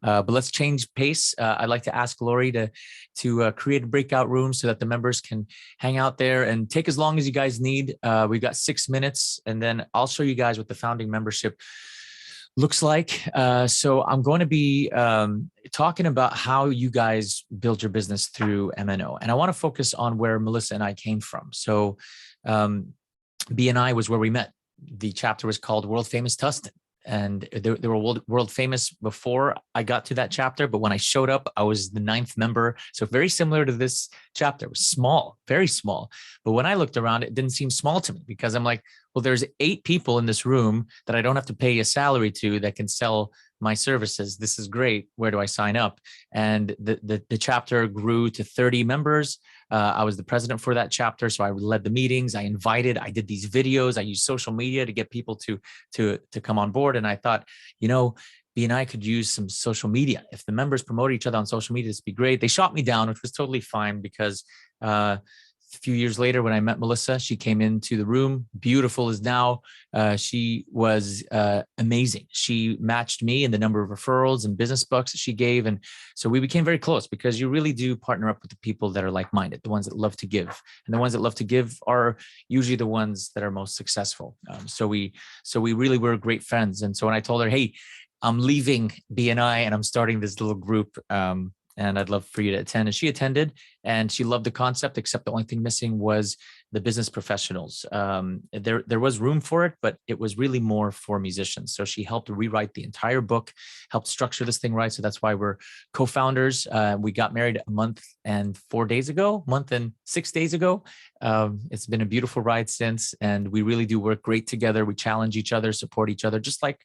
But let's change pace. I'd like to ask Lori to create a breakout room so that the members can hang out there and take as long as you guys need. We've got 6 minutes, and then I'll show you guys what the founding membership looks like. So I'm going to be talking about how you guys build your business through MNO. And I want to focus on where Melissa and I came from. So BNI was where we met. The chapter was called World Famous Tustin. And they were world famous before I got to that chapter. But when I showed up, I was the 9th member. So very similar to this chapter. It was small, very small. But when I looked around, it didn't seem small to me because I'm like, well, there's 8 people in this room that I don't have to pay a salary to that can sell my services. This is great. Where do I sign up? And the chapter grew to 30 members. I was the president for that chapter, so I led the meetings. I did these videos. I used social media to get people to come on board. And I thought, BNI could use some social media. If the members promote each other on social media, this would be great. They shot me down, which was totally fine because a few years later, when I met Melissa, she came into the room, beautiful as now. She was amazing. She matched me in the number of referrals and business bucks that she gave. And so we became very close because you really do partner up with the people that are like-minded, the ones that love to give. And the ones that love to give are usually the ones that are most successful. So we really were great friends. And so when I told her, hey, I'm leaving BNI and I'm starting this little group, and I'd love for you to attend. And she attended and she loved the concept, except the only thing missing was the business professionals. There was room for it, but it was really more for musicians. So she helped rewrite the entire book, helped structure this thing right. So that's why we're co-founders. We got married a month and 6 days ago. It's been a beautiful ride since, and we really do work great together. We challenge each other, support each other, just like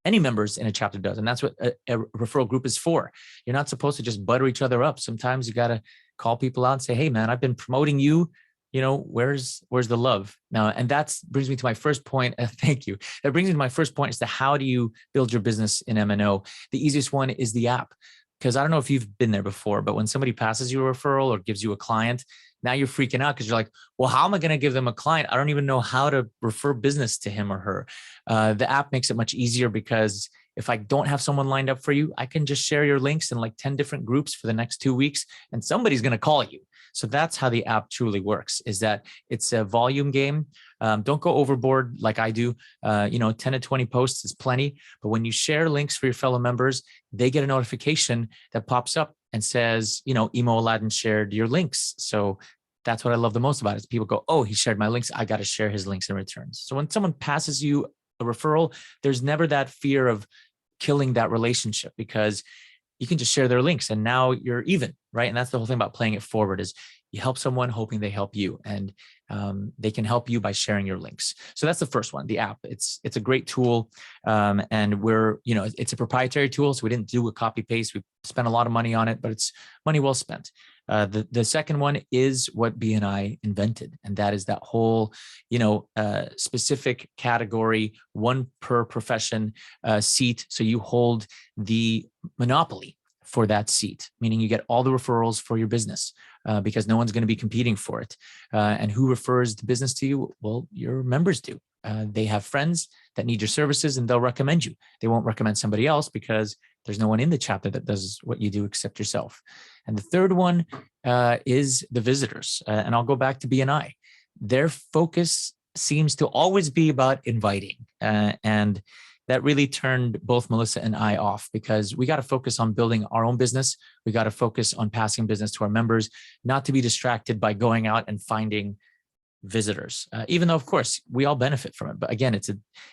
any members in a chapter does. And that's what a referral group is for. You're not supposed to just butter each other up. Sometimes you got to call people out and say, hey man, I've been promoting you. Where's the love now? And that brings me to my first point. Thank you. That brings me to my first point as to how do you build your business in MNO? The easiest one is the app. Because I don't know if you've been there before, but when somebody passes you a referral or gives you a client, now you're freaking out because you're like, well, how am I going to give them a client? I don't even know how to refer business to him or her. The app makes it much easier because if I don't have someone lined up for you, I can just share your links in like 10 different groups for the next 2 weeks, and somebody's going to call you. So that's how the app truly works, is that it's a volume game. Don't go overboard like I do. 10 to 20 posts is plenty. But when you share links for your fellow members, they get a notification that pops up and says, Emo Aladdin shared your links. So that's what I love the most about it. Is people go, oh, he shared my links. I got to share his links in return. So when someone passes you a referral, there's never that fear of killing that relationship because you can just share their links and now you're even, right? And that's the whole thing about playing it forward is you help someone hoping they help you, and they can help you by sharing your links. So that's the first one, the app. It's a great tool, and it's a proprietary tool, so we didn't do a copy paste. We spent a lot of money on it, but it's money well spent. The second one is what BNI invented, and that is that whole, specific category, one per profession seat. So you hold the monopoly for that seat, meaning you get all the referrals for your business because no one's going to be competing for it. And who refers the business to you? Well, your members do. They have friends that need your services and they'll recommend you. They won't recommend somebody else because there's no one in the chapter that does what you do except yourself. And the third one is the visitors. And I'll go back to BNI. Their focus seems to always be about inviting. And that really turned both Melissa and I off because we got to focus on building our own business. We got to focus on passing business to our members, not to be distracted by going out and finding visitors, even though, of course, we all benefit from it. But again,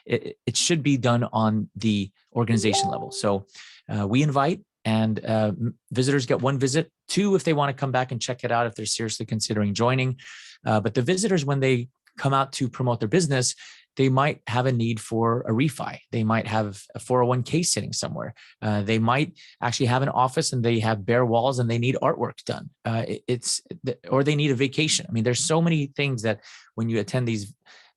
it should be done on the organization level. So we invite, and visitors get 1 visit, 2 if they want to come back and check it out if they're seriously considering joining. But the visitors, when they come out to promote their business, they might have a need for a refi. They might have a 401k sitting somewhere. They might actually have an office and they have bare walls and they need artwork done. Or they need a vacation. I mean, there's so many things that when you attend these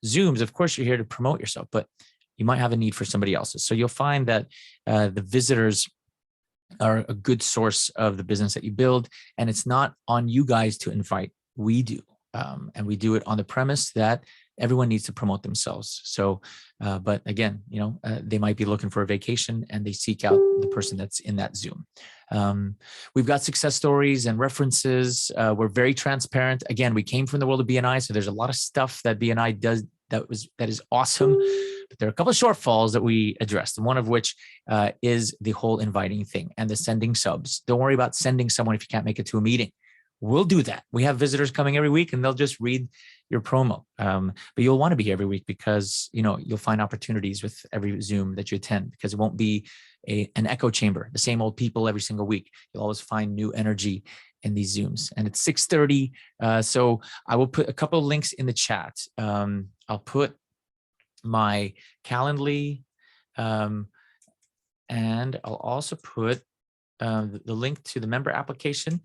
Zooms, of course, you're here to promote yourself, but you might have a need for somebody else's. So you'll find that the visitors are a good source of the business that you build. And it's not on you guys to invite. We do. And we do it on the premise that everyone needs to promote themselves. So, but again, they might be looking for a vacation and they seek out the person that's in that Zoom. We've got success stories and references. We're very transparent. Again, we came from the world of BNI, so there's a lot of stuff that BNI does that is awesome. But there are a couple of shortfalls that we addressed, one of which is the whole inviting thing and the sending subs. Don't worry about sending someone if you can't make it to a meeting. We'll do that. We have visitors coming every week and they'll just read your promo. But you'll want to be here every week because, you'll find opportunities with every Zoom that you attend, because it won't be an echo chamber, the same old people every single week. You'll always find new energy in these Zooms. And it's 6:30. So I will put a couple of links in the chat. I'll put my Calendly, and I'll also put the link to the member application.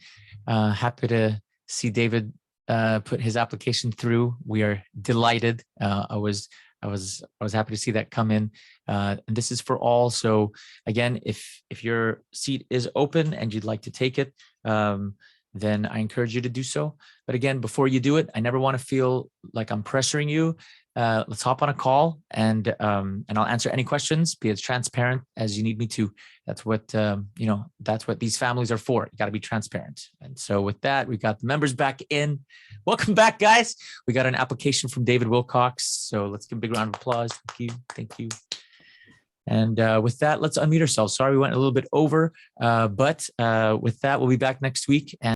Happy to see David put his application through. We are delighted. I was happy to see that come in. And this is for all. So again, if your seat is open and you'd like to take it, then I encourage you to do so. But again, before you do it, I never want to feel like I'm pressuring you. Let's hop on a call and I'll answer any questions, be as transparent as you need me to. That's what, that's what these families are for. You got to be transparent. And so with that, we got the members back in. Welcome back, guys. We got an application from David Wilcox. So let's give a big round of applause. Thank you. Thank you. And with that, let's unmute ourselves. Sorry, we went a little bit over, but with that, we'll be back next week. And